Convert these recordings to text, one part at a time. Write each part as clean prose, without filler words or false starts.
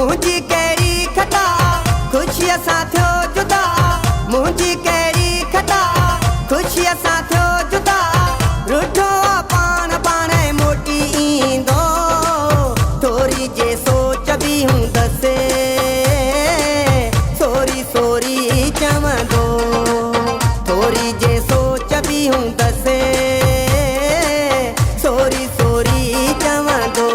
मुझी कहिड़ी खता ख़ुशीअ सां थियो जुदा मुझी कहिड़ी खता ख़ुशीअ सां थियो जुदा रुठो पाण पाण मोटी ईंदो थोरी जे सोच बि हूंदसि सोरी सोरी चवंदो थोरी जे सोच बि हूंदसि सोरी सोरी चवंदो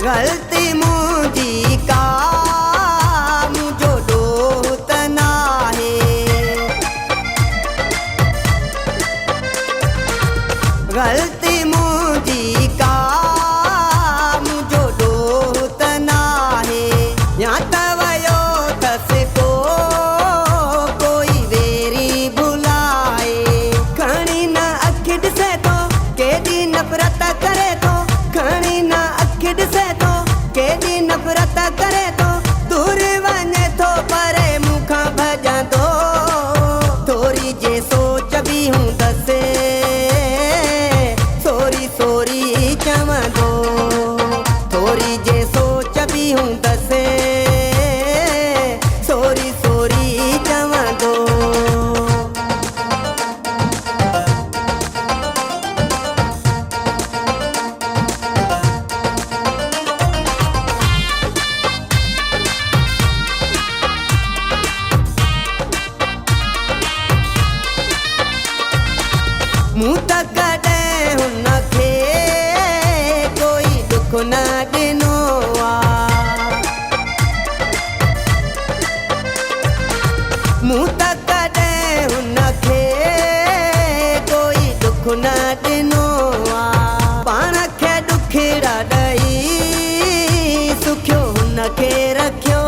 गलती मुझी का मुझो ॾोह त नाहे गलती मुझी का मुझो ॾोह त नाहे या त वयो अथसि कोई वेरी भुलाए खणी न अखि ॾिसे थो केॾी नफ़रत करे थो खणी न अखि ॾिसे थो केॾी नफ़रत करे थो दूर वञे थो परे मूंखां भॼंदो थोरी जे सोच बि हूंदसि सोरी सोरी चवंदो थोरी जे सोच बि हूंदसि सोरी सोरी चवंदो मूं त कॾहिं हुनखे कोई दुख न ॾिनो आहे मूं त कॾहिं हुनखे कोई दुख न ॾिनो आहे पाण खे ॾुखिड़ा ॾेई सुखियो हुनखे रखियो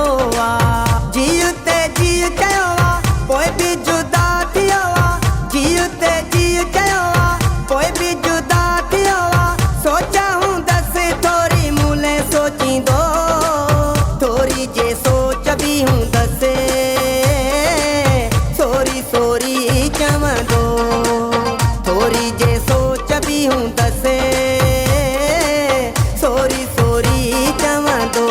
आहे जीउ ते जीउ कयो आहे पोइ बि जुदा थियो आहे जीउ ते जीउ कयो आहे पोइ बि जुदा थियो आहे सोचा हूंदसि थोरी मूले सोचींदो थोरी जे सोच बि हूंदसि सोरी सोरी चवंदो थोरी जे सोच बि हूंदसि सोरी सोरी चवंदो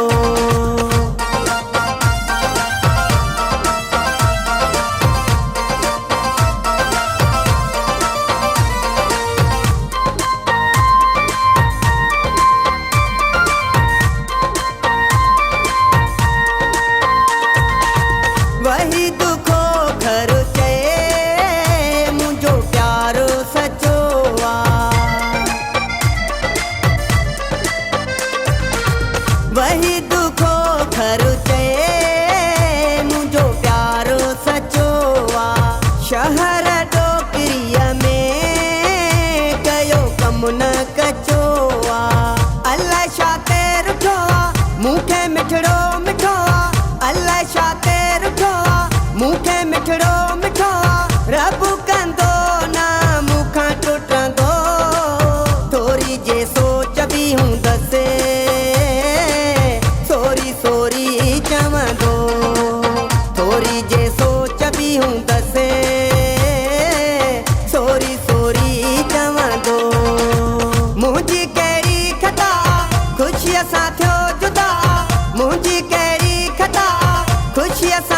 वही दुखो घर चए मुझो प्यारो सचो आहे वही दुखो घर चए मुझो प्यारो सचो आहे शहर डोकरीअ में कयो कमु न कचो आहे अलाए छा ते रुठो आहे मूंखे मिठड़ो मिठो आहे अलाए छा ते रुठो आहे मूंखे मिठड़ो मिठो आहे रब कंदो न मूंखां टुटंदो थोरी जे सोच बि हूंदसि सोरी सोरी चवंदो थोरी जे सोच बि हूंदसि सोरी सोरी चवंदो मुझी कहिड़ी खता ख़ुशीअ सां थियो जुदा मुझी कहिड़ी खता ख़ुशीअ सां